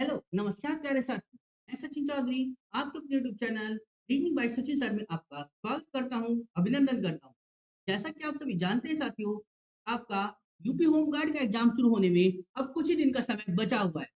Hello, नमस्कार प्यारे साथी। मैं सचिन चौधरी, आपके अपने YouTube channel reading by Sachin sir में आपका स्वागत करता हूँ, अभिनंदन करता हूँ। जैसा कि आप सभी जानते हैं साथियों, आपका यूपी होमगार्ड का एग्जाम शुरू होने में अब कुछ ही दिन का समय बचा हुआ है।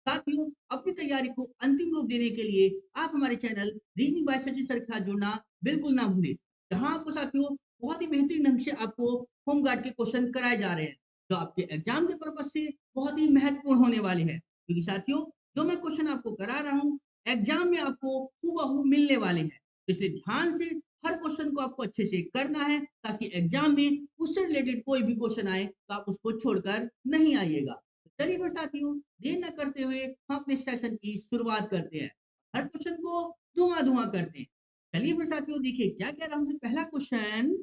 साथियों, अपनी तैयारी को अंतिम रूप देने के लिए आप हमारे channel reading by Sachin sir के साथ जुड़ना बिल्कुल ना भूलें। जहाँ आपको साथियों बहुत ही बेहतरीन ढंग से आपको होमगार्ड के क्वेश्चन कराए जा रहे हैं, जो आपके एग्जाम के पर्पज से बहुत ही महत्वपूर्ण होने वाले हैं। क्योंकि साथियों, जो मैं क्वेश्चन आपको करा रहा हूँ, एग्जाम में आपको हूबहू मिलने वाले हैं। तो इसलिए ध्यान से हर क्वेश्चन को आपको अच्छे से करना है, ताकि एग्जाम में उससे रिलेटेड कोई भी क्वेश्चन आए तो आप उसको छोड़कर नहीं आइएगा। तो चलिए फिर साथियों, देर न करते हुए हम अपने सेशन की शुरुआत करते हैं। हर क्वेश्चन को धुआं-धुआं करते हैं। चलिए फिर साथियों, देखिए क्या कह रहा हूँ। हमसे पहला क्वेश्चन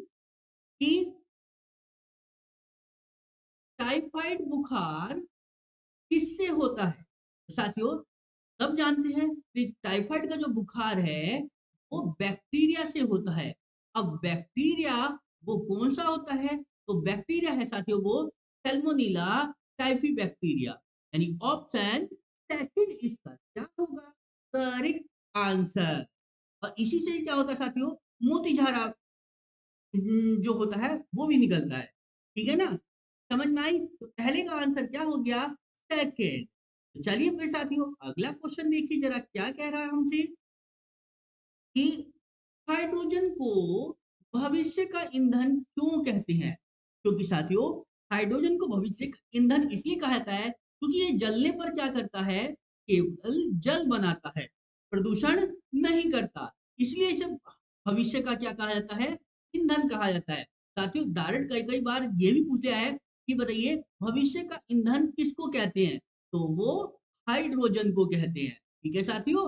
कि टाइफाइड बुखार किससे होता है? तो साथियों, सब जानते हैं कि टाइफाइड का जो बुखार है, वो बैक्टीरिया से होता है। अब बैक्टीरिया वो कौन-सा होता है? तो बैक्टीरिया है साथियों वो सैल्मोनेला टाइफी बैक्टीरिया। यानी ऑप्शन सेकंड इसका क्या होगा? Correct answer. और इसी से क्या होता है साथियों? मोतीझारा जो होता है वो भी निकलता है। ठीक है ना? समझ में आई? तो पहले का आंसर क्या हो गया? सेकंड। तो चलिए फिर साथियों, अगला क्वेश्चन देखिए जरा क्या कह रहा है हमसे कि हाइड्रोजन को भविष्य का ईंधन क्यों कहते हैं? क्योंकि साथियों, हाइड्रोजन को भविष्य का ईंधन इसलिए कहा जाता है क्योंकि ये जलने पर क्या करता है? केवल जल बनाता है, प्रदूषण नहीं करता। इसलिए इसे भविष्य का क्या कहा जाता है? ईंधन कहा जाता है। साथियों, डायरेक्ट कई-कई बार ये भी पूछ लिया है कि बताइए भविष्य का ईंधन किसको कहते हैं? तो वो हाइड्रोजन को कहते हैं। ठीक है साथियों?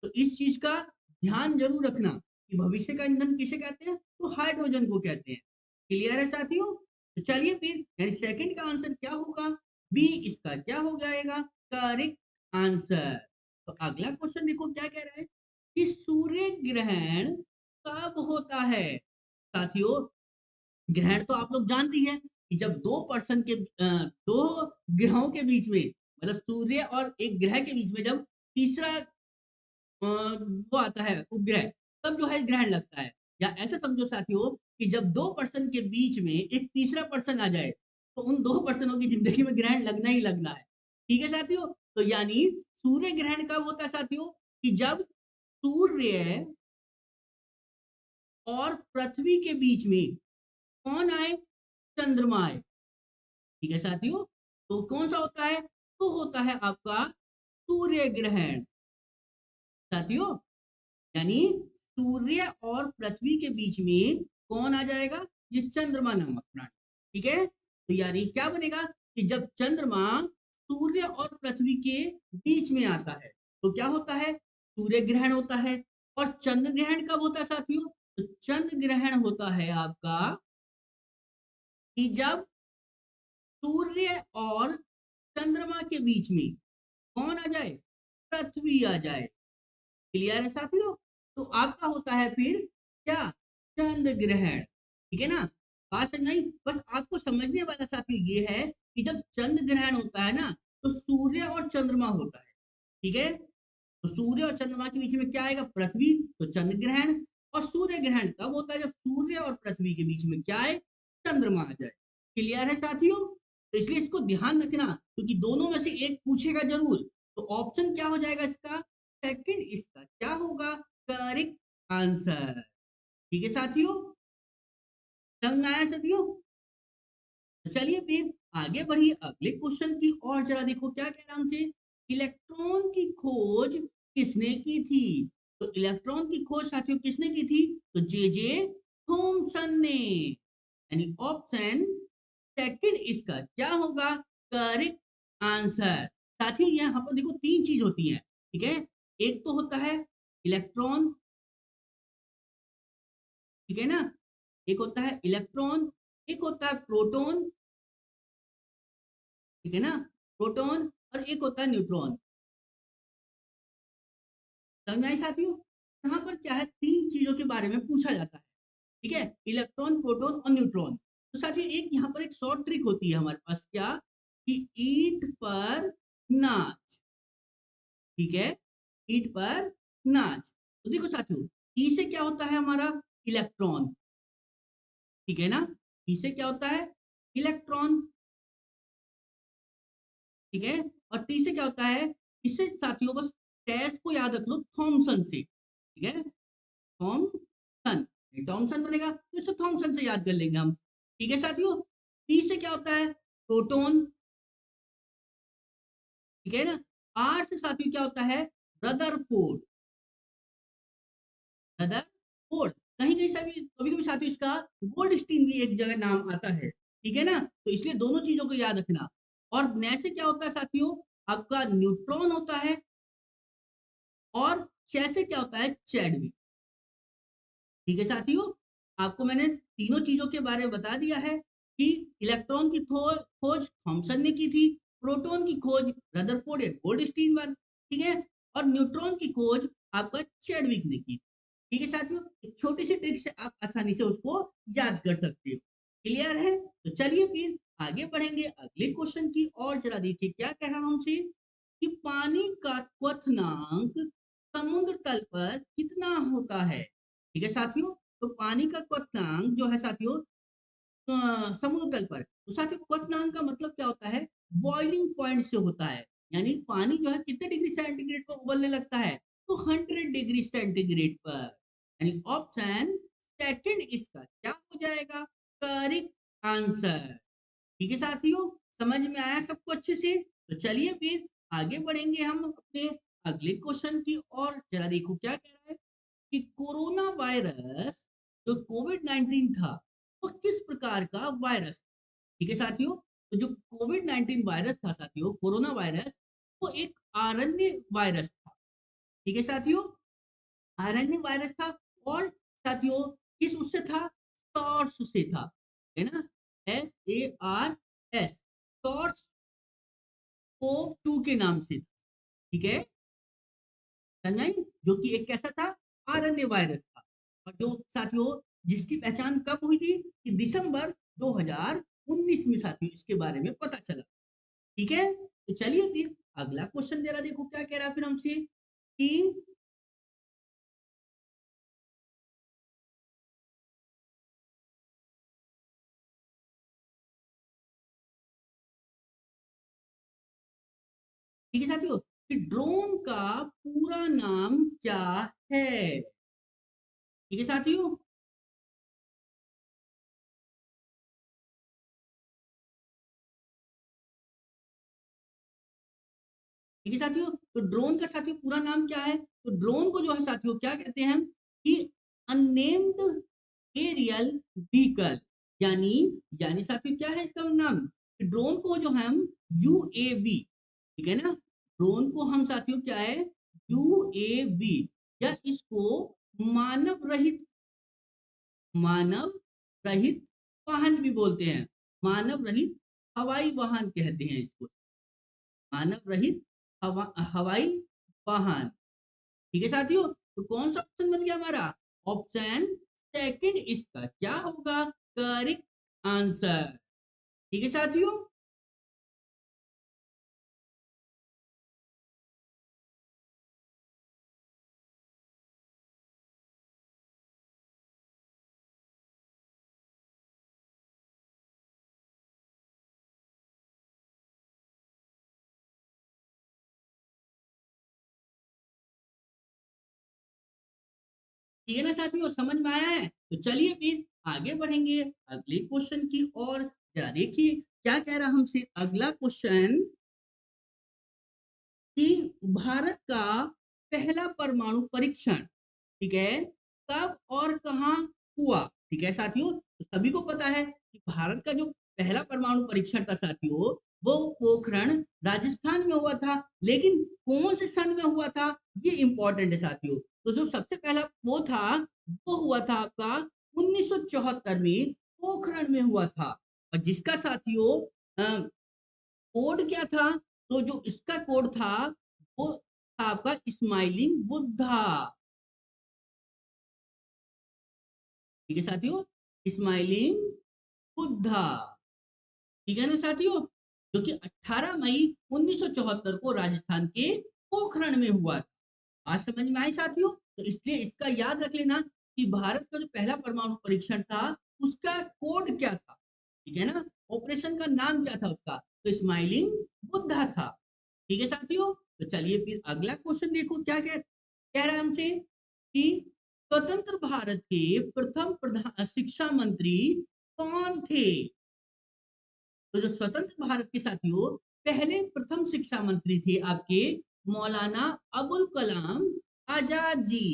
तो इस चीज़ का ध्यान ज़रूर रखना कि भविष्य का ईंधन किसे कहते हैं? तो हाइड्रोजन को कहते हैं। क्लियर है साथियों? तो चलिए फिर यानी सेकंड का आंसर क्या होगा? बी इसका क्या हो जाएगा? Correct answer. तो अगला क्वेश्चन देखो क्या कह रहा है कि सूर्य ग्रहण कब होता है? साथियों, ग्रहण तो आप लोग जानती हैं कि जब 2 पर्सन के 2 ग्रहों के बीच में, मतलब सूर्य और एक ग्रह के बीच में जब तीसरा वो आता है उपग्रह, तब जो है ग्रहण लगता है। या ऐसा समझो साथियों कि जब 2 पर्सन के बीच में एक तीसरा पर्सन आ जाए, तो उन 2 पर्सनों की ज़िंदगी में ग्रहण लगना ही लगना है। ठीक है साथियों? तो यानी सूर्य ग्रहण कब होता है साथियों? कि जब सूर्य और पृथ्वी के बीच में कौन आए? चंद्रमा आए। ठीक है साथियों? तो कौन-सा होता है? तो होता है आपका सूर्य ग्रहण। साथियों, यानी सूर्य और पृथ्वी के बीच में कौन आ जाएगा? ये चंद्रमा नामक प्राणी। ठीक है? तो यानी क्या बनेगा कि जब चंद्रमा सूर्य और पृथ्वी के बीच में आता है, तो क्या होता है? सूर्य ग्रहण होता है। और चंद्र ग्रहण कब होता है साथियों? तो चंद्र ग्रहण होता है आपका कि जब सूर्य और चंद्रमा के बीच में कौन आ जाए? पृथ्वी आ जाए। क्लियर है साथियों? तो आपका होता है फिर क्या? चंद्र ग्रहण। ठीक है ना? बात समझ में आई? बस आपको समझने वाला साथियों ये है कि जब चंद्र ग्रहण होता है ना, तो सूर्य और चंद्रमा होता है। ठीक है? तो सूर्य और चंद्रमा के बीच में क्या आएगा? पृथ्वी, तो चंद्र ग्रहण। और सूर्य ग्रहण तब होता है जब सूर्य और पृथ्वी के बीच में क्या आए? चंद्रमा आ जाए। क्लियर है साथियों? तो इसलिए इसको ध्यान रखना, क्योंकि दोनों में से एक पूछेगा जरूर। तो ऑप्शन क्या हो जाएगा इसका? सेकंड इसका क्या होगा? Correct answer. ठीक है साथियों? समझ में आया साथियों? तो चलिए फिर आगे बढ़िए अगले क्वेश्चन की और जरा देखो क्या कह रहा है हमसे। इलेक्ट्रॉन की खोज किसने की थी? तो इलेक्ट्रॉन की खोज साथियों किसने की थी? तो जे जे थॉमसन ने। यानी ऑप्शन सेकंड इसका क्या होगा? Correct answer. साथियों, यहाँ पर देखो तीन चीज होती है। ठीक है? एक तो होता है इलेक्ट्रॉन। ठीक है ना? एक होता है इलेक्ट्रॉन, एक होता है प्रोटॉन। ठीक है ना? प्रोटॉन। और एक होता है न्यूट्रॉन। समझ में आई साथियों? यहाँ पर क्या है, तीन चीजों के बारे में पूछा जाता है। ठीक है? इलेक्ट्रॉन, प्रोटॉन और न्यूट्रॉन। तो साथियों, एक यहाँ पर एक शॉर्ट ट्रिक होती है हमारे पास, क्या कि ईंट पर नाच। ठीक है, ईंट पर नाच। तो देखो साथियों, ई से क्या होता है हमारा, इलेक्ट्रॉन, ठीक है ना, ई से क्या होता है, इलेक्ट्रॉन, ठीक है, और टी से क्या होता है, इससे साथियों बस टेस्ट को याद रख लो, थॉमसन से, ठीक है, थॉमसन, थॉमसन बनेगा तो इसे थॉमसन से याद कर लेंगे हम, ठीक है साथियों। टी से क्या होता है, प्रोटॉन, ठीक है ना। आर से साथियों क्या होता है, रदरफोर्ड, रदरफोर्ड, कहीं कहीं सभी कभी कभी साथियों इसका गोल्डस्टीन भी एक जगह नाम आता है, ठीक है ना, तो इसलिए दोनों चीजों को याद रखना। और न से क्या होता है साथियों, आपका न्यूट्रॉन होता है, और च से क्या होता है, चैडविक, ठीक है साथियों। आपको मैंने तीनों चीजों के बारे में बता दिया है कि इलेक्ट्रॉन की खोज थॉमसन ने की थी, प्रोटॉन की खोज रदरफोर्ड या गोल्डस्टीन, ठीक है, और न्यूट्रॉन की खोज आपका चैडविक ने की, ठीक है साथियों। एक छोटी सी ट्रिक से आप आसानी से उसको याद कर सकते हो, क्लियर है। तो चलिए फिर आगे बढ़ेंगे अगले क्वेश्चन की और, जरा देखिए क्या कह रहा हमसे कि पानी का क्वथनांक समुद्र तल पर कितना होता है, ठीक है साथियों। तो पानी का क्वथनांक जो है साथियों, समुद्र तल पर, तो साथियों क्वथनांक का मतलब क्या होता है, बॉइलिंग पॉइंट से होता है, यानी पानी जो है कितने डिग्री सेंटीग्रेड पर उबलने लगता है, तो 100 डिग्री सेंटीग्रेड पर, यानी ऑप्शन सेकंड इसका क्या हो जाएगा, करेक्ट आंसर, ठीक है साथियों। समझ में आया सबको अच्छे से। तो चलिए फिर आगे बढ़ेंगे हम अपने अगले क्वेश्चन की और, जरा देखो क्या कह रहा है कि कोरोना वायरस जो कोविड 19 था वो किस प्रकार का वायरस, ठीक है साथियों। तो जो कोविड 19 वायरस था साथियों, कोरोना वायरस, वो एक आरएनए वायरस था, ठीक है साथियों, आरएनए वायरस था। और साथियों किस उससे था, सॉर्स से था, है ना, SARS, सॉर्स कोव 2 के नाम से, ठीक है, नहीं, जो कि एक कैसा था, आरएनए वायरस था, और जो साथियों जिसकी पहचान कब हुई थी, कि दिसंबर 2019 में साथियों इसके बारे में पता चला, ठीक है। तो चलिए फिर अगला क्वेश्चन जरा देखो क्या कह रहा है फिर हमसे कि, ठीक है साथियों, कि ड्रोन का पूरा नाम क्या है, ठीक है साथियों। ठीक है साथियों, तो ड्रोन का साथियों पूरा नाम क्या है, तो ड्रोन को जो है साथियों क्या कहते हैं कि अननेम्ड एरियल व्हीकल, यानी यानी साथियों क्या है इसका नाम, ड्रोन को जो है हम यूएवी, ठीक है ना, ड्रोन को हम साथियों क्या है, यूएवी, या इसको मानव रहित, मानव रहित वाहन भी बोलते हैं, मानव रहित हवाई वाहन कहते हैं इसको, मानव रहित हवाई वाहन, ठीक है साथियों। तो कौन सा ऑप्शन बन गया हमारा, ऑप्शन सेकंड इसका क्या होगा, करेक्ट आंसर, ठीक है साथियों। ठीक है ना साथियों, समझ में आया है। तो चलिए फिर आगे बढ़ेंगे अगले क्वेश्चन की और, जरा देखिए क्या कह रहा हमसे अगला क्वेश्चन कि भारत का पहला परमाणु परीक्षण, ठीक है, कब और कहाँ हुआ, ठीक है साथियों। तो सभी को पता है कि भारत का जो पहला परमाणु परीक्षण था साथियों, वो पोखरण राजस्थान में हुआ था, लेकिन कौन से सन में हुआ था, ये इंपॉर्टेंट है साथियों। तो जो सबसे पहला वो था, वो हुआ था आपका 1974 में पोखरण में हुआ था, और जिसका साथियों कोड क्या था, तो जो इसका कोड था वो था आपका स्माइलिंग बुद्धा, ठीक है साथियों, स्माइलिंग बुद्धा, ठीक है ना साथियों, जो कि 18 मई 1974 को राजस्थान के पोखरण में हुआ था। आज समझ में आई साथियों? तो इसलिए इसका याद रख लेना कि भारत का जो पहला परमाणु परीक्षण था, उसका कोड क्या था? ठीक है ना? ऑपरेशन का नाम क्या था उसका? तो स्माइलिंग बुद्धा था। ठीक है साथियों? तो चलिए फिर अगला क्वेश्चन देखो क्या कह कह रहा है हमसे कि स्वतंत्र भारत के प्रथम प्रधान शिक्षा मंत्री कौन थे? तो जो स्वतंत्र भारत के साथियों पहले प्रथम शिक्षा मंत्री थे आपके मौलाना अबुल कलाम आजाद जी।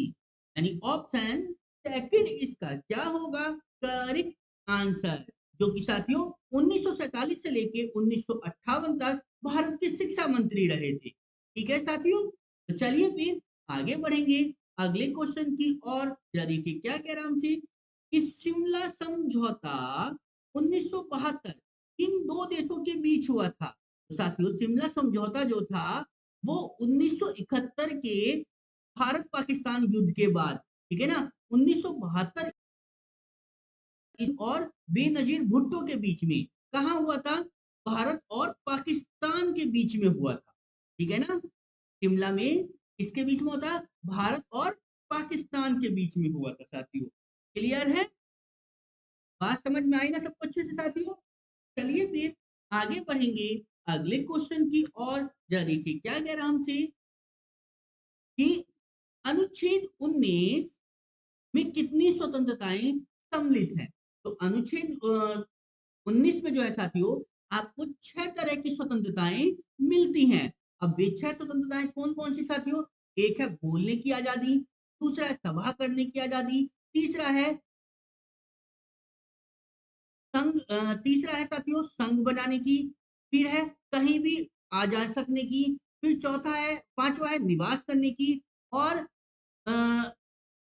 यानी ऑप्शन सेकंड इसका क्या होगा करेक्ट आंसर, जो कि साथियों 1947 से लेके 1958 तक भारत के शिक्षा मंत्री रहे थे। ठीक है साथियों? तो चलिए फिर आगे बढ़ेंगे अगले क्वेश्चन की ओर। जरा देखिए क्या कह रहा हमसे कि शिमला समझौता 1972 किन दो देशों के बीच हुआ था? तो साथियों शिमला समझौता जो था वो 1971 के भारत पाकिस्तान युद्ध के बाद, ठीक है ना, 1972 और बेनजीर भुट्टो के बीच में कहा हुआ था? भारत और पाकिस्तान के बीच में हुआ था। ठीक है ना? शिमला में किसके बीच में होता? भारत और पाकिस्तान के बीच में हुआ था साथियों। क्लियर है? बात समझ में आई ना सबको अच्छे से साथियों? चलिए फिर आगे बढ़ेंगे अगले क्वेश्चन की ओर। जरा देखिए क्या कह रहा हमसे कि अनुच्छेद 19 में कितनी स्वतंत्रताएं सम्मिलित हैं? तो अनुच्छेद 19 में जो है साथियों आपको 6 तरह की स्वतंत्रताएं मिलती हैं। अब वे 6 स्वतंत्रताएं कौन कौन सी साथियों? एक है बोलने की आजादी, दूसरा है सभा करने की आजादी, तीसरा है संघ तीसरा है साथियों संघ बनाने की, फिर है कहीं भी आ जा सकने की, फिर चौथा है पांचवा है निवास करने की, और अ,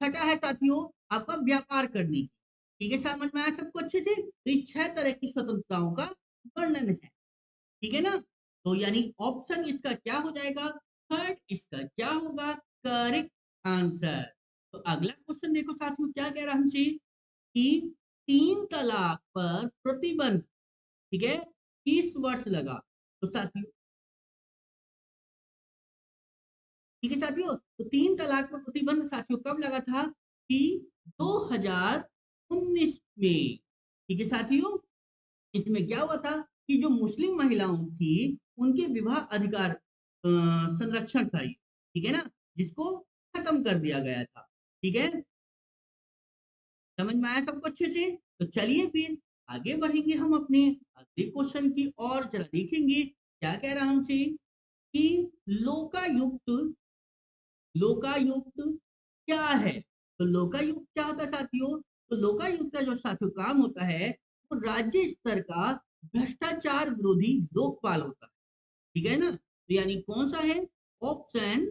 छठा है साथियों आपका व्यापार करने की। ठीक है समझ में आया सबको अच्छे से? तो ये 6 तरह की स्वतंत्रताओं का वर्णन है। ठीक है ना? तो यानी ऑप्शन इसका क्या हो जाएगा? थर्ड इसका क्या होगा करेक्ट आंसर। तो अगला क्वेश्चन देखो साथियों क्या कह रहा हमसे कि 3 तलाक पर प्रतिबंध, ठीक है, 30 वर्ष लगा। तो साथियों ठीक है साथियों, तो 3 तलाक पर प्रतिबंध साथियों कब लगा था? कि 2019 में। ठीक है साथियों, इसमें क्या हुआ था कि जो मुस्लिम महिलाओं थी उनके विवाह अधिकार संरक्षण था ये, ठीक है ना, जिसको खत्म कर दिया गया था। ठीक है, समझ में आया सबको अच्छे से? तो चलिए फिर आगे बढ़ेंगे हम अपने अगले क्वेश्चन की और जरा देखेंगे क्या कह रहा हमसे कि लोकायुक्त लोकायुक्त क्या है? तो लोकायुक्त क्या होता है साथियों? तो लोकायुक्त का जो साथियों काम होता है वो राज्य स्तर का भ्रष्टाचार विरोधी लोकपाल होता है। ठीक है ना? तो यानी कौन सा है? ऑप्शन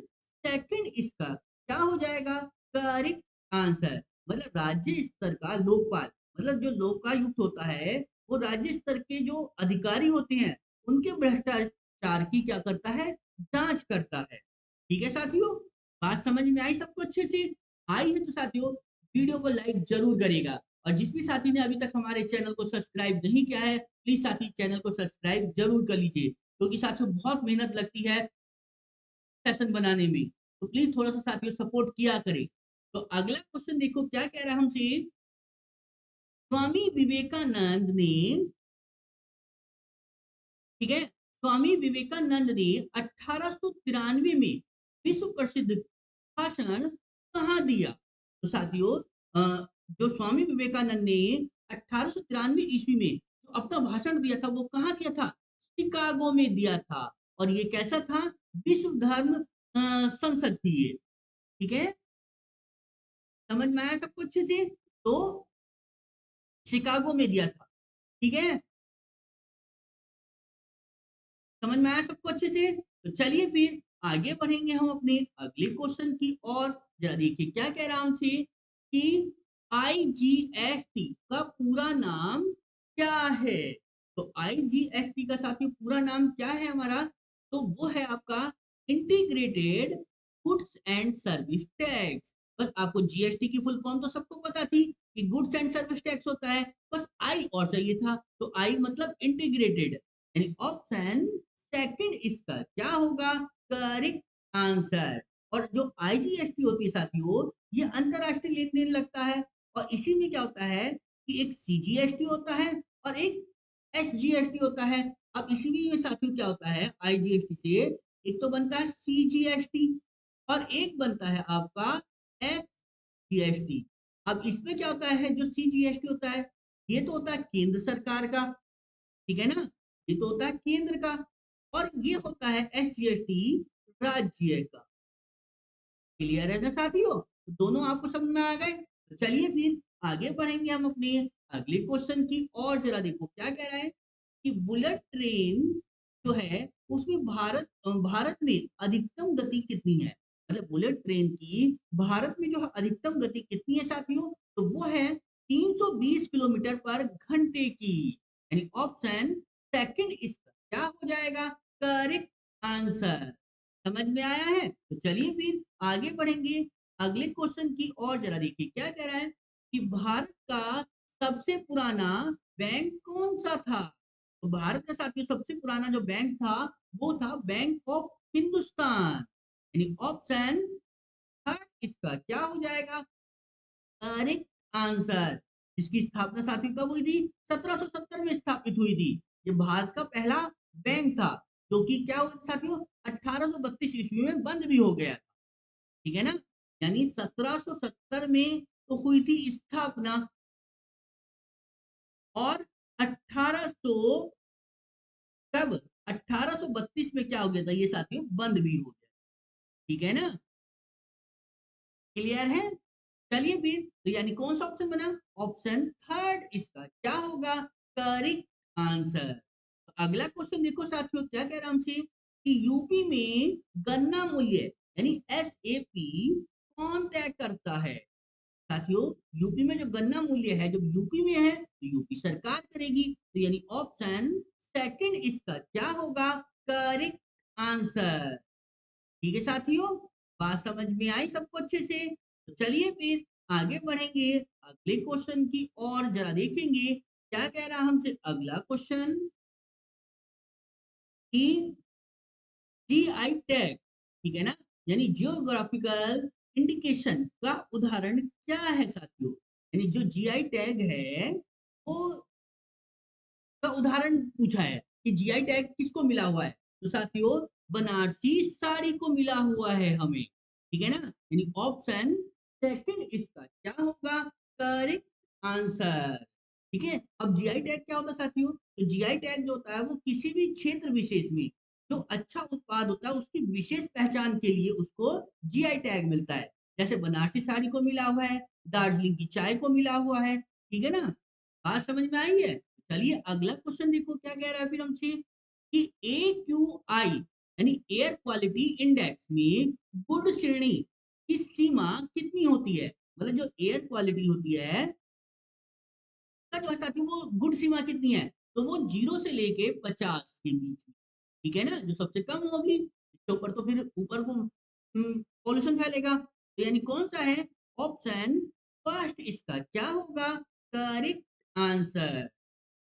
सेकंड इसका क्या हो जाएगा करेक्ट आंसर। मतलब राज्य स्तर का लोकपाल, मतलब जो लोकायुक्त होता है वो राज्य स्तर के जो अधिकारी होते हैं उनके भ्रष्टाचार की क्या करता है? जांच करता है। ठीक है साथियों, बात समझ में आई सबको अच्छे से? आई है तो साथियों वीडियो को लाइक जरूर करेगा, और जिस भी साथी ने अभी तक हमारे चैनल को सब्सक्राइब नहीं किया है प्लीज साथी चैनल को सब्सक्राइब जरूर कर लीजिए, क्योंकि साथियों बहुत मेहनत लगती है सेशन बनाने में। तो प्लीज थोड़ा सा साथियों सपोर्ट किया करें। तो अगला क्वेश्चन देखो क्या कह रहा है हमसे। स्वामी विवेकानंद ने, ठीक है, स्वामी विवेकानंद ने 1893 में विश्व प्रसिद्ध भाषण कहाँ दिया? तो साथियों जो स्वामी विवेकानंद ने 1893 ईस्वी में जो अपना भाषण दिया था वो कहाँ दिया था? शिकागो में दिया था। और ये कैसा था? विश्व धर्म संसद थी ये। ठीक है, समझ में आया सब कुछ से? तो शिकागो में दिया था। ठीक है, समझ में आया सबको अच्छे से? तो चलिए फिर आगे बढ़ेंगे हम अपने अगले क्वेश्चन की और। जरा देखिए क्या कह रहा हमसे कि आईजीएसटी का पूरा नाम क्या है? तो आईजीएसटी का साथियों पूरा नाम क्या है हमारा? तो वो है आपका integrated goods and service tax. बस आपको जीएसटी की फुल फॉर्म तो सबको पता थी कि गुड्स एंड सर्विस टैक्स होता है, बस आई और चाहिए था। तो आई मतलब इंटीग्रेटेड, यानी ऑप्शन सेकंड इसका क्या होगा करेक्ट आंसर। और जो आईजीएसटी होती है साथियों, ये अंतरराष्ट्रीय लेन देन लगता है। और इसी में क्या होता है कि एक सीजीएसटी होता है और एक एसजीएसटी होता है। अब इसी में साथियों क्या होता है, आईजीएसटी से एक तो बनता है सीजीएसटी और एक बनता है आपका एसजीएसटी। अब इसमें क्या होता है, जो सीजीएसटी होता है ये तो होता है केंद्र सरकार का, ठीक है ना, ये तो होता है केंद्र का। और ये होता है एसजीएसटी राज्य का। क्लियर है ना साथियों, तो दोनों आपको समझ में आ गए। तो चलिए फिर आगे बढ़ेंगे हम अपने अगले क्वेश्चन की और। जरा देखो क्या कह रहा है कि बुलेट ट्रेन जो है उसमें भारत में अधिकतम गति कितनी है। मतलब बुलेट ट्रेन की भारत में जो है अधिकतम गति कितनी है साथियों, तो वो है 320 किलोमीटर पर घंटे की। यानी ऑप्शन सेकंड इसका क्या हो जाएगा, करेक्ट आंसर। समझ में आया है, तो चलिए फिर आगे बढ़ेंगे अगले क्वेश्चन की और। जरा देखिए क्या कह रहा है कि भारत का सबसे पुराना बैंक कौन सा था। तो भारत का साथियों सबसे पुराना जो बैंक था वो था बैंक ऑफ हिंदुस्तान। यानी ऑप्शन थर्ड इसका क्या हो जाएगा, करेक्ट आंसर। इसकी स्थापना साथियों कब हुई थी, 1770 में स्थापित हुई थी। ये भारत का पहला बैंक था जो कि क्या हुआ साथियों, 1832 ईस्वी में बंद भी हो गया था। ठीक है ना, यानी 1770 में तो हुई थी स्थापना और 1800 कब 1832 में क्या हो गया था ये साथियों, बंद भी हो गया। ठीक है ना, क्लियर है। चलिए फिर तो यानी कौन सा ऑप्शन बना, ऑप्शन थर्ड इसका क्या होगा, करेक्ट आंसर। तो अगला क्वेश्चन देखो साथियों क्या कह रहा है हमसे कि यूपी में गन्ना मूल्य यानी एसएपी कौन तय करता है। साथियों यूपी में जो गन्ना मूल्य है जब यूपी में है तो यूपी सरकार करेगी। तो यानी ऑप्शन सेकंड इसका क्या होगा, करेक्ट आंसर। ठीक है साथियों, बात समझ में आई सबको अच्छे से। तो चलिए फिर आगे बढ़ेंगे अगले क्वेश्चन की और। जरा देखेंगे क्या कह रहा हमसे अगला क्वेश्चन कि जीआई टैग, ठीक है ना, यानी जियोग्राफिकल इंडिकेशन का उदाहरण क्या है साथियों। यानी जो जीआई टैग है वो का उदाहरण पूछा है कि जीआई टैग किसको मिला हुआ है। तो साथियों बनारसी साड़ी को मिला हुआ है हमें। ठीक है ना, यानी ऑप्शन सेकंड इसका क्या होगा, करेक्ट आंसर। ठीक है, अब जीआई टैग क्या होता है साथियों, तो जीआई टैग जो होता है वो किसी भी क्षेत्र विशेष में जो अच्छा उत्पाद होता है उसकी विशेष पहचान के लिए उसको जीआई टैग मिलता है। जैसे बनारसी साड़ी को मिला हुआ है, दार्जिलिंग की चाय को मिला हुआ है। ठीक है ना, बात समझ में आई है। चलिए अगला क्वेश्चन देखो क्या कह रहा है फिर हमसे कि AQI यानी एयर क्वालिटी इंडेक्स में गुड श्रेणी की सीमा कितनी होती है। मतलब जो एयर क्वालिटी होती है का जो है साथियों वो गुड सीमा कितनी है, तो वो 0 से लेके 50 के बीच में। ठीक है ना, जो सबसे कम होगी इसके ऊपर तो फिर ऊपर को पॉल्यूशन फैलेगा। तो यानी कौन सा है, ऑप्शन फर्स्ट इसका क्या होगा, करेक्ट आंसर।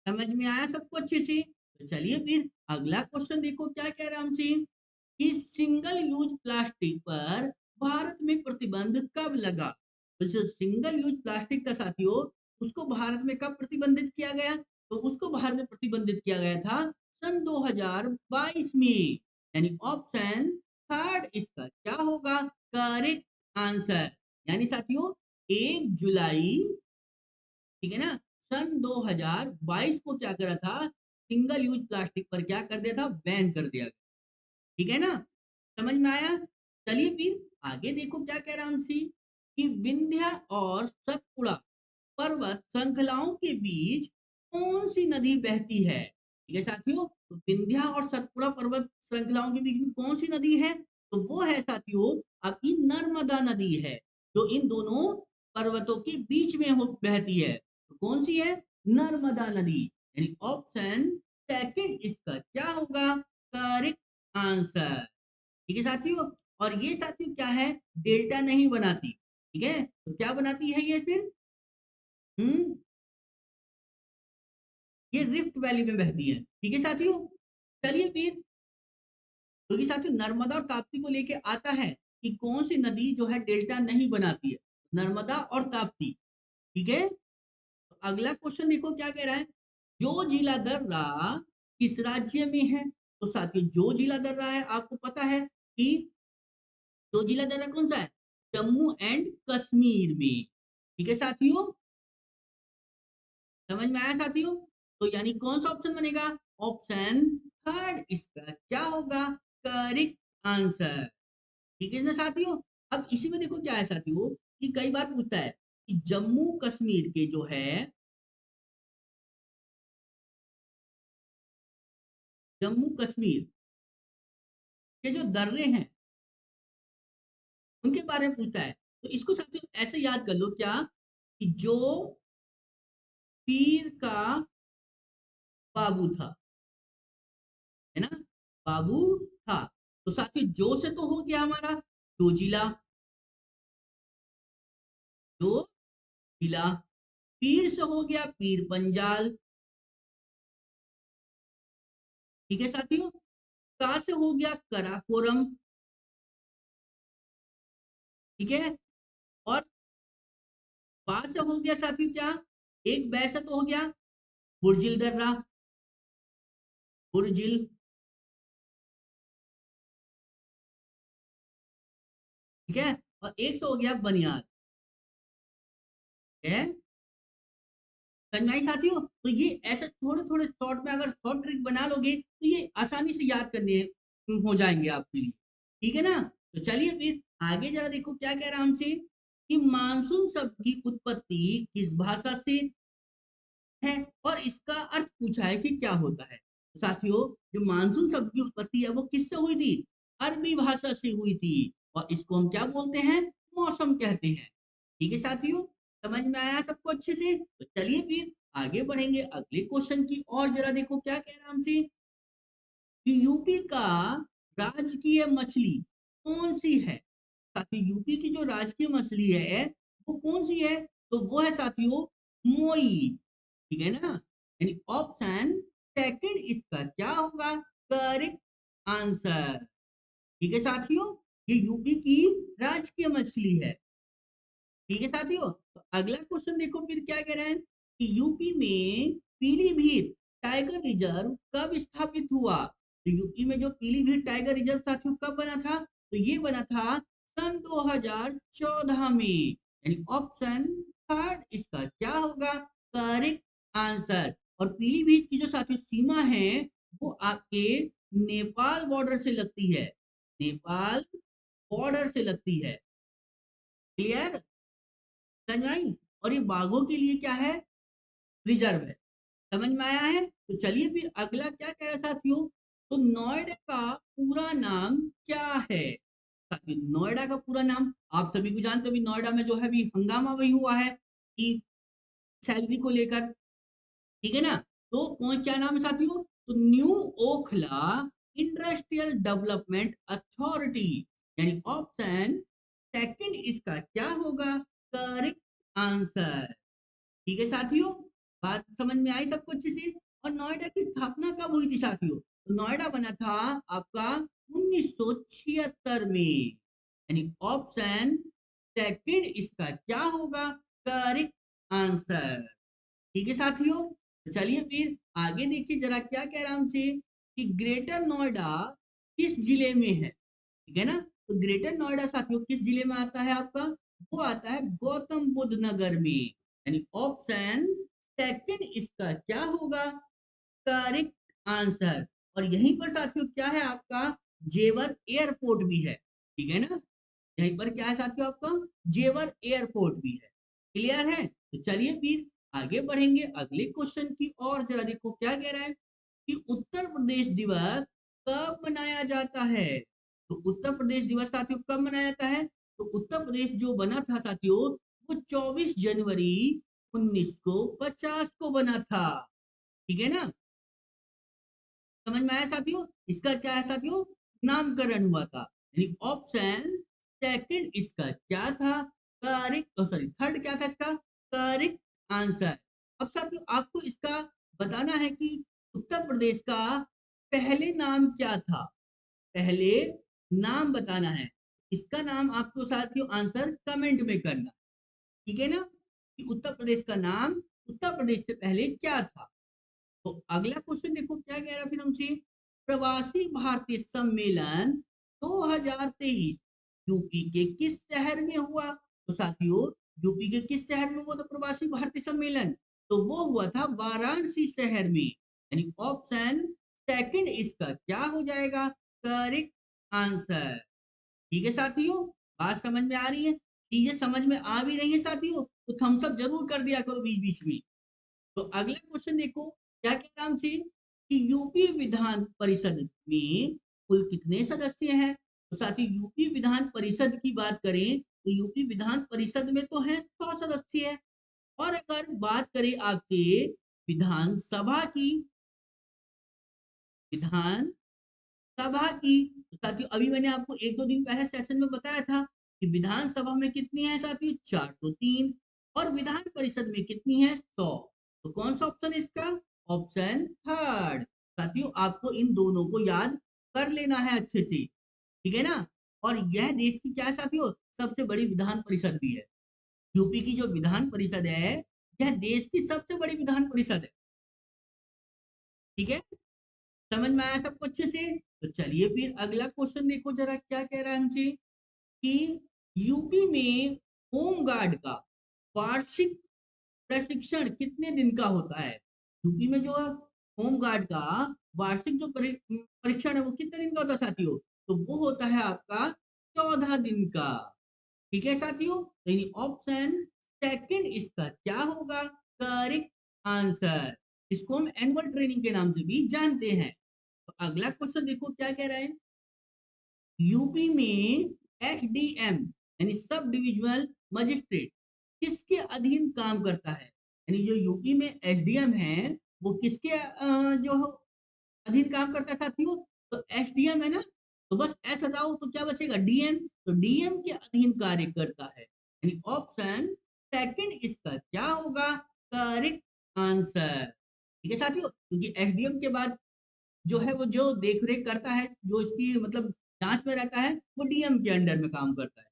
समझ में आया सबको अच्छे से। तो चलिए फिर अगला क्वेश्चन देखो क्या कह रहा है हमसे कि सिंगल यूज प्लास्टिक पर भारत में प्रतिबंध कब लगा। तो जो सिंगल यूज प्लास्टिक का साथियों उसको भारत में कब प्रतिबंधित किया गया, तो उसको भारत में प्रतिबंधित किया गया था सन 2022 में। यानी ऑप्शन थर्ड इसका क्या होगा, करेक्ट आंसर। यानी साथियों 1 जुलाई, ठीक है ना, सन 2022 को क्या करा था, सिंगल यूज प्लास्टिक पर क्या कर दिया था, बैन कर दिया। ठीक है ना, समझ में आया। चलिए फिर आगे देखो क्या कह रहा है हमसे कि विंध्या और सतपुड़ा पर्वत श्रृंखलाओं के बीच कौन सी नदी बहती है। ठीक है साथियों, तो विंध्या और सतपुड़ा पर्वत श्रृंखलाओं के बीच में कौन सी नदी है, तो वो है साथियों आपकी नर्मदा नदी है जो इन दोनों पर्वतों के बीच में बहती है। तो कौन सी है, नर्मदा नदी। यानी ऑप्शन सेकंड इसका क्या होगा, करेक्ट आंसर। ठीक है साथियों, और ये साथियों क्या है, डेल्टा नहीं बनाती। ठीक है, तो क्या बनाती है ये फिर, हम्म ये रिफ्ट वैली में बहती है। ठीक है साथियों, चलिए फिर क्योंकि साथियों नर्मदा और ताप्ती को लेके आता है कि कौन सी नदी जो है डेल्टा नहीं बनाती है, नर्मदा और ताप्ती। ठीक है, तो अगला क्वेश्चन देखो क्या कह रहा है, जो जिला दर्रा किस राज्य में है? तो साथियों जो जिला दर्रा है आपको पता है कि जो जिला दर्रा कौन सा है, जम्मू एंड कश्मीर में। ठीक है साथियों, समझ में आया साथियों? तो यानी कौन सा ऑप्शन बनेगा, ऑप्शन थर्ड इसका क्या होगा, करेक्ट आंसर। ठीक है ना साथियों? अब इसी में देखो क्या है साथियों, कि कई बार पूछता है कि जम्मू कश्मीर के जो है, जम्मू कश्मीर के जो दर्रे हैं उनके बारे में पूछता है। तो इसको साथियों ऐसे याद कर लो क्या, कि जो पीर का बाबू था, है ना, बाबू था। तो साथियों जो से तो हो गया हमारा दो जिला, दो जिला, पीर से हो गया पीर पंजाल। ठीक है साथियों, का से हो गया कराकोरम। ठीक है, और बा से हो गया साथियों क्या, एक बै से तो हो गया बुर्जिल दर्रा, बुर्जिल। ठीक है, और एक से हो गया बनियाल। ठीक है, समझ में आई साथियों? तो ये ऐसे थोड़े थोड़े शॉर्ट में अगर शॉर्ट ट्रिक बना लोगे तो ये आसानी से याद करने हो जाएंगे आपके लिए। ठीक है ना? तो चलिए फिर आगे जरा देखो क्या कह रहा है हमसे, कि मानसून शब्द की उत्पत्ति किस भाषा से है, और इसका अर्थ पूछा है कि क्या होता है। तो साथियों जो मानसून शब्द की उत्पत्ति है वो किससे हुई थी, अरबी भाषा से हुई थी, और इसको हम क्या बोलते हैं, मौसम कहते हैं। ठीक है साथियों, समझ में आया सबको अच्छे से? तो चलिए फिर आगे बढ़ेंगे अगले क्वेश्चन की, और जरा देखो क्या कह रहा है हमसे, कि यूपी का राजकीय मछली कौन सी है। साथियों यूपी की जो राजकीय मछली है वो कौन सी है, तो वो है साथियों मोई। ठीक है ना, यानी ऑप्शन सेकंड इसका क्या होगा, करेक्ट आंसर। ठीक है साथियों, ये यूपी की राजकीय मछली है। ठीक है साथियों, तो अगला क्वेश्चन देखो फिर क्या कह रहे हैं, कि यूपी में पीलीभीत टाइगर रिजर्व कब स्थापित हुआ। तो यूपी में जो पीलीभीत टाइगर रिजर्व साथियों कब बना था, तो ये बना था सन 2014 में, यानी ऑप्शन थर्ड इसका क्या होगा, करेक्ट आंसर। और पीलीभीत की जो साथियों सीमा है वो आपके नेपाल बॉर्डर से लगती है, नेपाल बॉर्डर से लगती है। क्लियर, समझ में आई? और ये बाघों के लिए क्या है, रिजर्व है। समझ में आया है? तो चलिए फिर अगला क्या कह रहा है साथियों, तो नोएडा का पूरा नाम क्या है। साथियों नोएडा का पूरा नाम आप सभी को जानते हो, अभी नोएडा में जो है अभी हंगामा वही हुआ है कि सैलरी को लेकर। ठीक है ना, तो कौन क्या नाम है साथियों, तो new Okhla industrial development authority, यानी ऑप्शन सेकंड इसका क्या होगा, करेक्ट आंसर। ठीक है साथियों, बात समझ में आई सबको अच्छे से? और नोएडा की स्थापना कब हुई थी साथियों, तो नोएडा बना था आपका 1976 में, यानी ऑप्शन सेकंड इसका क्या होगा, करेक्ट आंसर। ठीक है साथियों, तो चलिए फिर आगे देखिए जरा क्या कह रहा हूं हमसे, कि ग्रेटर नोएडा किस जिले में है। ठीक है ना, तो ग्रेटर नोएडा साथियों किस जिले में आता है आपका, वो आता है गौतम बुद्ध नगर में, यानी ऑप्शन सेकंड इसका क्या होगा, करेक्ट आंसर। और यहीं पर साथियों क्या है आपका, जेवर एयरपोर्ट भी है। ठीक है ना, यहीं पर क्या है साथियों आपका, जेवर एयरपोर्ट भी है। क्लियर है? तो चलिए फिर आगे बढ़ेंगे अगले क्वेश्चन की, और जरा देखो क्या कह रहा है, कि उत्तर प्रदेश दिवस कब मनाया जाता है। तो उत्तर प्रदेश दिवस साथियों कब मनाया जाता है, तो उत्तर प्रदेश जो बना था साथियों वो 24 जनवरी 1950 को बना था। ठीक है ना, समझ में आया साथियों? इसका क्या है साथियों, नामकरण हुआ था, यानी ऑप्शन सेकंड इसका क्या था, करेक्ट, सॉरी थर्ड क्या था इसका, करेक्ट आंसर। अब साथियों आपको इसका बताना है कि उत्तर प्रदेश का पहले नाम क्या था। पहले नाम बताना है। इसका नाम आपको साथियों आंसर कमेंट में करना, ठीक है ना, कि उत्तर प्रदेश का नाम उत्तर प्रदेश से पहले क्या था। तो अगला क्वेश्चन देखो क्या कह रहा है फिर हमसे, प्रवासी भारतीय सम्मेलन 2023 यूपी के किस शहर में हुआ। तो साथियों यूपी के किस शहर में हुआ था प्रवासी भारतीय सम्मेलन, तो वो हुआ था वाराणसी शहर में, यानी ऑप्शन सेकंड इसका क्या हो जाएगा, करेक्ट आंसर। ठीक है साथियों, बात समझ में आ रही है, चीजें समझ में आ भी रही है साथियों, तो थम्स अप जरूर कर दिया करो बीच बीच में। तो अगला क्वेश्चन देखो क्या क्या नाम से, कि यूपी विधान परिषद में कुल कितने सदस्य हैं। तो साथ ही यूपी विधान परिषद की बात करें तो यूपी विधान परिषद में तो है 100 सदस्य है। और अगर बात करें आपके विधानसभा की, विधान सभा की, तो साथियों अभी मैंने आपको एक दो दिन पहले सेशन में बताया था कि विधानसभा में कितनी है साथियों 403, और विधान परिषद में कितनी है 100। तो कौन सा ऑप्शन है इसका, ऑप्शन थर्ड। साथियों आपको इन दोनों को याद कर लेना है अच्छे से, ठीक है ना। और यह देश की क्या है साथियों सबसे बड़ी विधान परिषद भी है। यूपी की जो विधान परिषद है यह देश की सबसे बड़ी विधान परिषद है, ठीक है, समझ में आया सबको अच्छे से। तो चलिए फिर अगला क्वेश्चन देखो जरा क्या कह रहा है हमसे, कि यूपी में होम गार्ड का वार्षिक प्रशिक्षण कितने दिन का होता है। यूपी में जो होम गार्ड का वार्षिक जो परीक्षण है वो कितने दिन का होता है साथियों, तो वो होता है आपका 14 दिन का। ठीक है साथियों, तो यानी ऑप्शन सेकंड इसका क्या होगा, करेक्ट आंसर। इसको हम एनुअल ट्रेनिंग के नाम से भी जानते हैं। तो अगला क्वेश्चन देखो क्या कह रहा है, यूपी में एसडीएम यानी सब डिविजनल मजिस्ट्रेट किसके अधीन काम करता है। यानी जो यूपी में एसडीएम है वो किसके जो अधीन काम करता है साथियों, तो एसडीएम है ना, तो बस एस हटाओ तो क्या बचेगा डीएम, तो डीएम के अधीन कार्य करता है, यानी ऑप्शन सेकंड इसका क्या होगा, करेक्ट आंसर। ठीक है साथियों, क्योंकि एसडीएम के बाद जो है वो जो देख रेख करता है, जो इसकी मतलब जांच में रहता है वो डीएम के अंडर में काम करता है।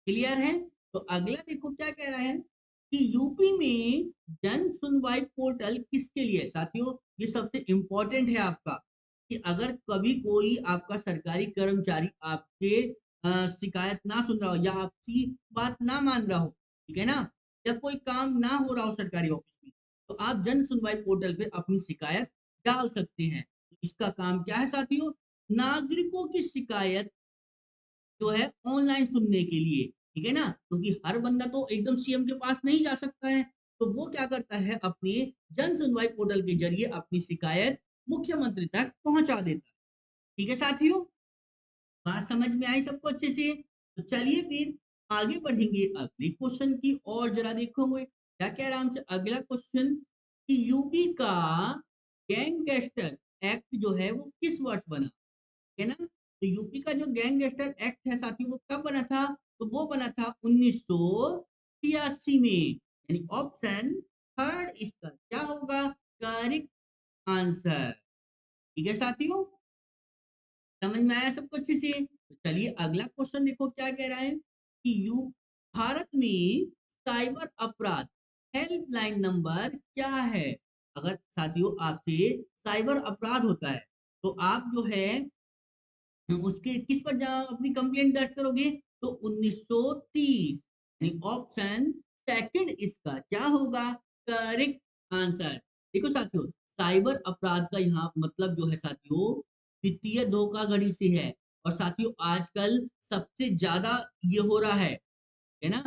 क्लियर है। तो अगला देखो क्या कह रहा है, कि यूपी में जन सुनवाई पोर्टल किसके लिए साथियों, ये सबसे इंपॉर्टेंट है आपका, कि अगर कभी कोई आपका सरकारी कर्मचारी आपके शिकायत ना सुन रहा हो या आपकी बात ना मान रहा हो, ठीक है ना, या कोई काम ना हो रहा हो सरकारी ऑफिस में, तो आप जन सुनवाई पोर्टल पे अपनी शिकायत डाल सकते हैं। तो इसका काम क्या है साथियों, नागरिकों की शिकायत जो है ऑनलाइन सुनने के लिए, ठीक है ना, क्योंकि हर बंदा तो एकदम सीएम के पास नहीं जा सकता है, तो वो क्या करता है अपने जन सुनवाई पोर्टल के जरिए अपनी शिकायत मुख्यमंत्री तक पहुंचा देता है। ठीक है साथियों, बात समझ में आई सबको अच्छे से। तो चलिए फिर आगे बढ़ेंगे अगले क्वेश्चन की और जरा देखोगे क्या क्या आराम से अगला क्वेश्चन, कि यूपी का गैंगस्टर एक्ट जो है वो किस वर्ष बना, है ना। तो यूपी का जो गैंगस्टर एक्ट है साथियों वो कब बना था, तो वो बना था 1983 में, यानी ऑप्शन थर्ड इसका क्या होगा, करेक्ट आंसर। ठीक है साथियों, समझ में आया सबको अच्छे से। तो चलिए अगला क्वेश्चन देखो क्या कह रहा है, कि यू भारत में साइबर अपराध हेल्पलाइन नंबर क्या है। अगर साथियों आपसे साइबर अपराध होता है तो आप जो है उसके किस पर अपनी कंप्लेंट दर्ज करोगे, तो 1930, यानी ऑप्शन सेकंड इसका क्या होगा, करेक्ट आंसर। देखो साथियों साइबर अपराध का यहाँ मतलब जो है साथियों वित्तीय धोखाधड़ी से है, और साथियों आजकल सबसे ज्यादा ये हो रहा है ना,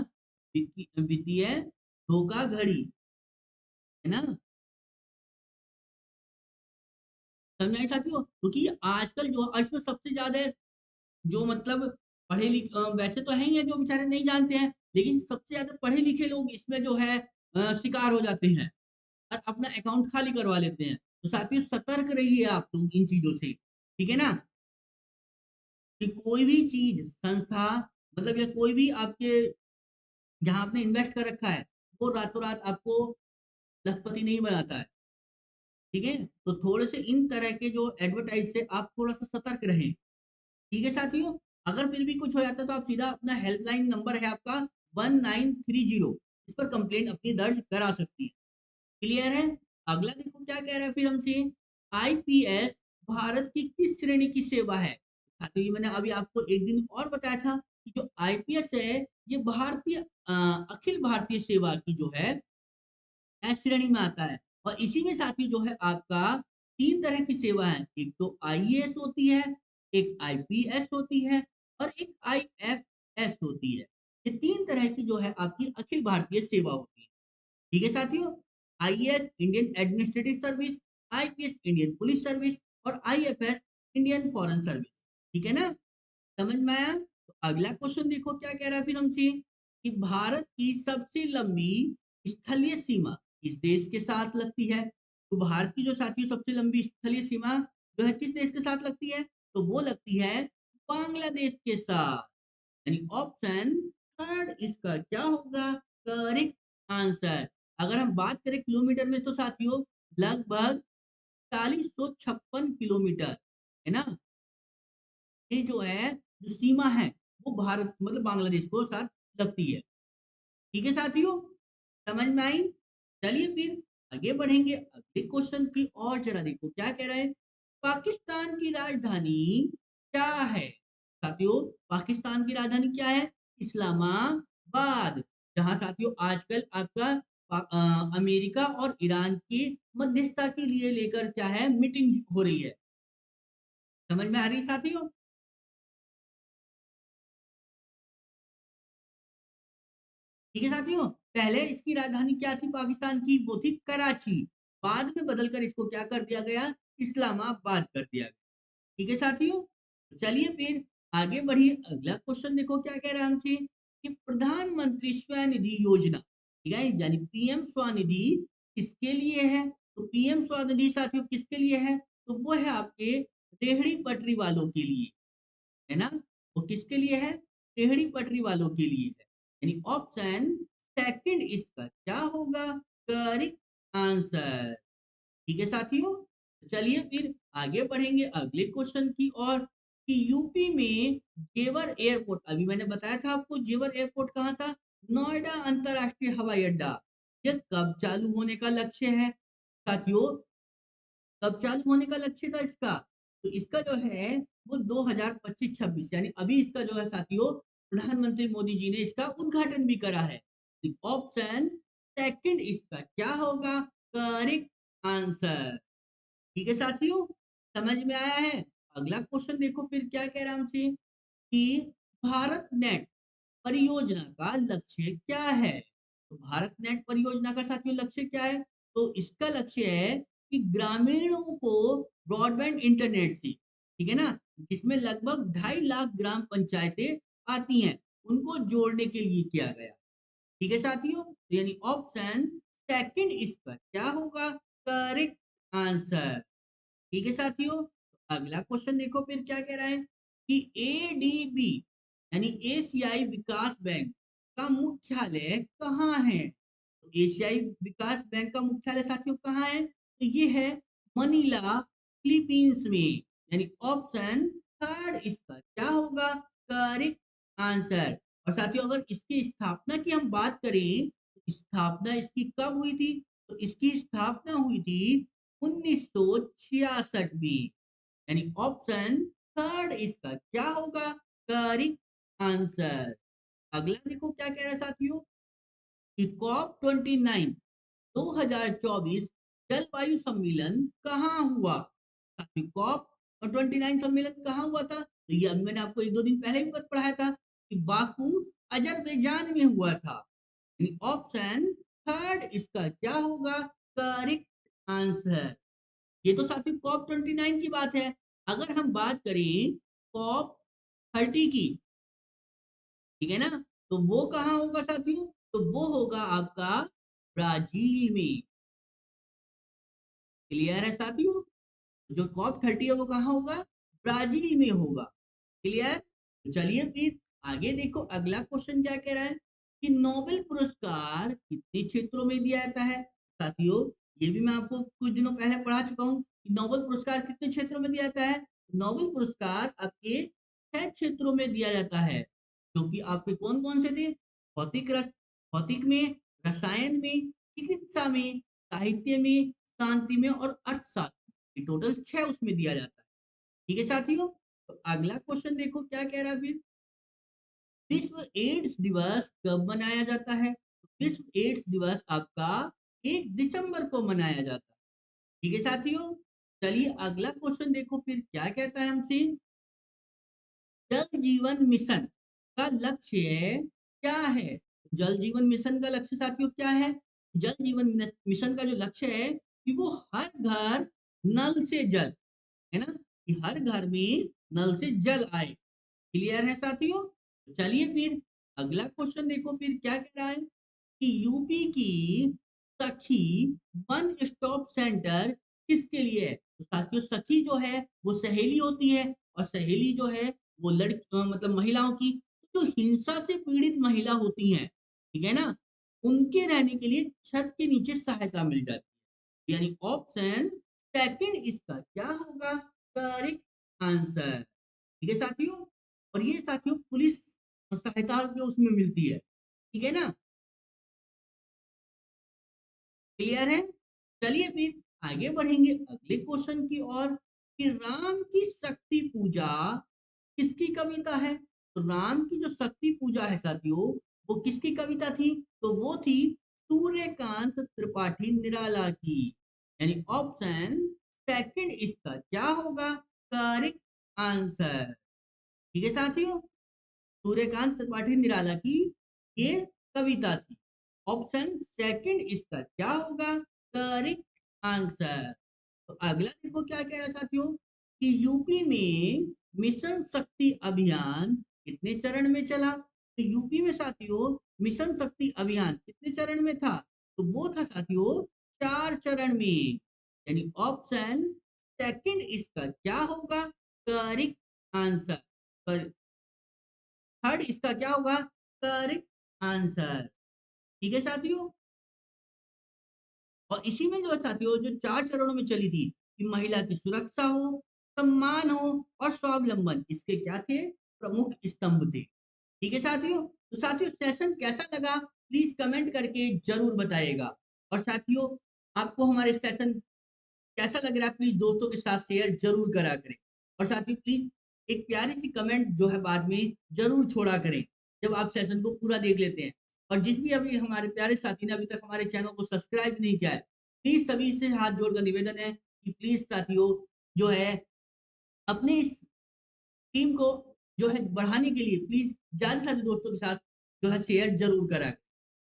वित्तीय धोखाधड़ी, है ना, समझ में आई साथियों, क्योंकि आजकल जो और इसमें सबसे ज्यादा जो मतलब पढ़े लिखे वैसे तो है ही है जो बेचारे नहीं जानते हैं, लेकिन सबसे ज्यादा पढ़े लिखे लोग इसमें जो है शिकार हो जाते हैं और अपना अकाउंट खाली करवा लेते हैं। तो साथियों सतर्क रहिए आप लोग इन चीजों से, ठीक है ना, कि कोई भी चीज संस्था मतलब या कोई भी आपके जहां आपने इन्वेस्ट कर रखा है वो रातों रात आपको लखपति नहीं बनाता है, ठीक है। तो थोड़े से इन तरह के जो एडवर्टाइज से आप थोड़ा सा सतर्क रहें, ठीक है साथियों, अगर फिर भी कुछ हो जाता है तो आप सीधा अपना हेल्पलाइन नंबर है आपका 1930, इस पर कंप्लेंट अपनी दर्ज करा सकती है। क्लियर है? अगला देखो क्या कह रहा है फिर हमसे, आईपीएस भारत की किस श्रेणी की सेवा है? साथियों ये मैंने अभी आपको एक दिन और बताया था कि जो आईपीएस है ये भारतीय अखिल भारतीय सेवा की जो है एस श्रेणी में आता है। और इसी में साथियों जो है आपका तीन तरह की सेवा है, एक तो आईएएस होती है, एक आईपीएस होती है और एक आईएफएस होती है। ये तीन तरह की जो है आपकी अखिल भारतीय सेवा होती है। ठीक है साथियों, IAS Indian administrative service, IPS Indian police service और आईएफएस इंडियन फॉरेन सर्विस। ठीक है ना, समझ में आया? तो अगला क्वेश्चन देखो क्या कह रहा है फिर हमसे, कि भारत की सबसे लंबी स्थलीय सीमा किस देश के साथ लगती है? तो भारत की जो साथियों सबसे लंबी स्थलीय सीमा जो है किस देश के साथ लगती है? तो वो लगती है बांग्लादेश के साथ। यानी ऑप्शन थर्ड इसका क्या होगा करेक्ट आंसर। अगर हम बात करें किलोमीटर में तो साथियों लगभग 4156 किलोमीटर, है ना? ये जो है जो सीमा है वो भारत मतलब बांग्लादेश को साथ लगती है। ठीक है साथियों, समझ में आई? चलिए फिर आगे बढ़ेंगे अगले क्वेश्चन की और, जरा देखो क्या कह रहा है, पाकिस्तान की राजधानी क्या है? साथियों पाकिस्तान की राजधानी क्या है? इस्लामाबाद। जहां साथियों आजकल आपका अमेरिका और ईरान की मध्यस्थता के लिए लेकर क्या है मीटिंग हो रही है। समझ में आ रही है साथियों? ठीक है साथियों, पहले इसकी राजधानी क्या थी पाकिस्तान की? वो थी कराची। बाद में बदलकर इसको क्या कर दिया गया? इस्लामाबाद कर दिया गया। ठीक है साथियों, तो चलिए फिर आगे बढ़िए। अगला क्वेश्चन देखो क्या कह रहा है हमसे, कि प्रधानमंत्री स्वनिधि योजना, ठीक है, यानी पीएम स्वनिधि किसके लिए है? तो पीएम स्वनिधि साथियों किसके लिए है? तो वो है आपके रेहड़ी पटरी वालों के लिए, है ना? वो किसके लिए है? टेढ़ी पटरी वालों के लिए है। यानी ऑप्शन सेकंड इसका क्या होगा करेक्ट आंसर। ठीक है साथियों, चलिए फिर आगे बढ़ेंगे अगले क्वेश्चन की ओर, कि यूपी में जेवर एयरपोर्ट, अभी मैंने बताया था आपको जेवर एयरपोर्ट कहाँ था? नोएडा अंतरराष्ट्रीय हवाई अड्डा। ये कब चालू होने का लक्ष्य है साथियों? कब चालू होने का लक्ष्य था इसका? तो इसका जो है वो 2025-26, यानी अभी इसका जो है साथियों प्रधानमंत्री मोदी जी ने इसका उद्घाटन भी करा है। ऑप्शन सेकंड इसका क्या होगा करेक्ट आंसर। ठीक है साथियों, समझ में आया है? अगला क्वेश्चन देखो फिर क्या कह रहा है हमसे, कि भारत नेट परियोजना का लक्ष्य क्या है? तो भारत नेट परियोजना का साथियों लक्ष्य क्या है? तो इसका लक्ष्य है कि ग्रामीणों को ब्रॉडबैंड इंटरनेट से, ठीक है ना, जिसमें लगभग 2.5 लाख ग्राम पंचायतें आती हैं, उनको जोड़ने के लिए किया गया। ठीक है साथियों, तो यानी ऑप्शन सेकंड इसका क्या होगा करेक्ट आंसर। ठीक है साथियों, अगला क्वेश्चन देखो फिर क्या कह रहा है, कि एडीबी यानी एशियाई विकास बैंक का मुख्यालय कहाँ है? तो एशियाई विकास बैंक का मुख्यालय साथियों कहाँ है? तो ये है मनीला फिलीपींस में। यानी ऑप्शन थर्ड इसका क्या होगा करेक्ट आंसर। और साथियों अगर इसकी स्थापना की हम बात करें तो स्थापना इसकी कब हुई थी? तो इसकी स्थापना हुई थी 1966 में। यानी ऑप्शन थर्ड इसका क्या होगा करेक्ट आंसर। अगला देखो क्या कह रहा है साथियों, कि कॉप 29 2024 जलवायु सम्मेलन कहाँ हुआ? साथियों कॉप 29 सम्मेलन कहाँ हुआ था? तो ये अभी मैंने आपको एक दो दिन पहले भी पढ़ाया था कि बाकू अजरबैजान में हुआ था। ऑप्शन थर्ड इसका क्या होगा करेक्ट आंसर। ये तो साथियों कॉप 29 की बात है। अगर हम बात करें कॉप 30 की, ठीक है ना, तो वो कहाँ होगा साथियों? तो वो होगा आपका ब्राजील में। क्लियर है साथियों, जो कॉप 30 है वो कहाँ होगा? ब्राजील में होगा। क्लियर? तो चलिए फिर आगे देखो अगला क्वेश्चन क्या कह रहा है, कि नोबेल पुरस्कार कितने क्षेत्रों में दिया जाता है? साथियों ये भी मैं आपको कुछ दिनों पहले पढ़ा चुका हूँ कि नोबेल पुरस्कार कितने क्षेत्रों में दिया जाता है। नोबेल पुरस्कार आपके 6 क्षेत्रों में दिया जाता है, जो कि आपके कौन-कौन से थे? भौतिक में, रसायन में, चिकित्सा में, साहित्य में, शांति में और अर्थशास्त्र। ये टोटल 6 उसमें दिया जाता है। ठीक है साथियों? तो अगला क्वेश्चन देखो क्या कह रहा है फिर? विश्व एड्स दिवस कब मनाया जाता है? विश्व एड्स दिवस आपका 1 दिसंबर को मनाया जाता है। ठीक है साथियों? चलिए अगला क्वेश्चन देखो फिर क्या कहता है हमसे? जल जीवन मिशन का लक्ष्य क्या है? जल जीवन मिशन का लक्ष्य साथियों क्या है? जल जीवन मिशन का जो लक्ष्य है कि वो हर घर नल से जल, है ना? कि हर घर में नल से जल आए। क्लियर है साथियों? चलिए फिर अगला क्वेश्चन देखो फिर क्या कह रहा है कि यूपी की सखी वन स्टॉप सेंटर किसके लिए है? तो साथियों सखी जो है वो सहेली होती है, और सहेली जो है वो मतलब महिलाओं की जो हिंसा से पीड़ित महिला होती हैं, ठीक है ना? उनके रहने के लिए छत के नीचे सहायता मिल जाती है। यानी ऑप्शन सेकंड इसका क्या होगा? Correct answer. ठीक है साथियों? और ये साथियों पुलिस सहायता जो उसमें मिलती है, ठीक है ना? क्लियर है? चलिए फिर आगे बढ़ेंगे अगले क्वेश्चन की ओर कि राम की शक्ति पूजा किसकी कविता है? तो राम की जो शक्ति पूजा है साथियों, वो किसकी कविता थी? तो वो थी सूर्यकांत त्रिपाठी निराला की। यानी ऑप्शन सेकंड इसका क्या होगा? Correct answer. ठीक है साथियों? सूर्यकांत त्रिपाठी निराला की ये कविता थी। ऑप्शन सेकंड इसका क्या होगा? Correct answer. तो अगला देखो क्या कह रहा है साथियों कि यूपी में मिशन शक्ति अभियान कितने चरण में चला? तो यूपी में साथियों मिशन शक्ति अभियान कितने चरण में था? तो वो था साथियों 4 चरण में। यानी ऑप्शन सेकंड इसका क्या होगा? Correct answer. पर थर्ड इसका क्या होगा? Correct answer. ठीक है साथियों? और इसी में जो है साथियों जो 4 चरणों में चली थी कि महिला की सुरक्षा हो, सम्मान हो और स्वावलंबन, इसके क्या थे? प्रमुख स्तंभ थे। ठीक है साथियों? तो साथियों सेशन कैसा लगा? प्लीज कमेंट करके जरूर बताइएगा। और साथियों आपको हमारे सेशन कैसा लग रहा है प्लीज दोस्तों के साथ शेयर जरूर करा करें। और साथियों प्लीज एक प्यारी सी कमेंट जो है बाद में जरूर छोड़ा करें जब आप सेशन को पूरा देख लेते हैं। और जिस भी अभी हमारे प्यारे साथी ने अभी तक हमारे चैनल को सब्सक्राइब नहीं किया है, प्लीज सभी से हाथ जोड़कर निवेदन है कि प्लीज साथियों जो है अपनी इस टीम को जो है बढ़ाने के लिए प्लीज ज्यादा से ज्यादा दोस्तों के साथ जो है शेयर जरूर करा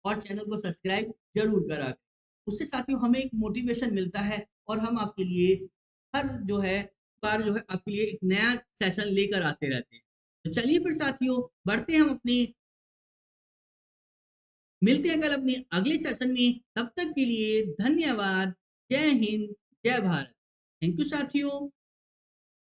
और चैनल को सब्सक्राइब जरूर करा। उससे साथियों हमें एक मोटिवेशन मिलता है और हम आपके लिए हर जो है बार जो है आपके लिए एक नया सेशन लेकर आते रहते हैं। तो चलिए फिर साथियों बढ़ते हैं हम अपनी, मिलते हैं कल अपनी अगले सेशन में। तब तक के लिए धन्यवाद। जय हिंद, जय भारत। थैंक यू साथियों।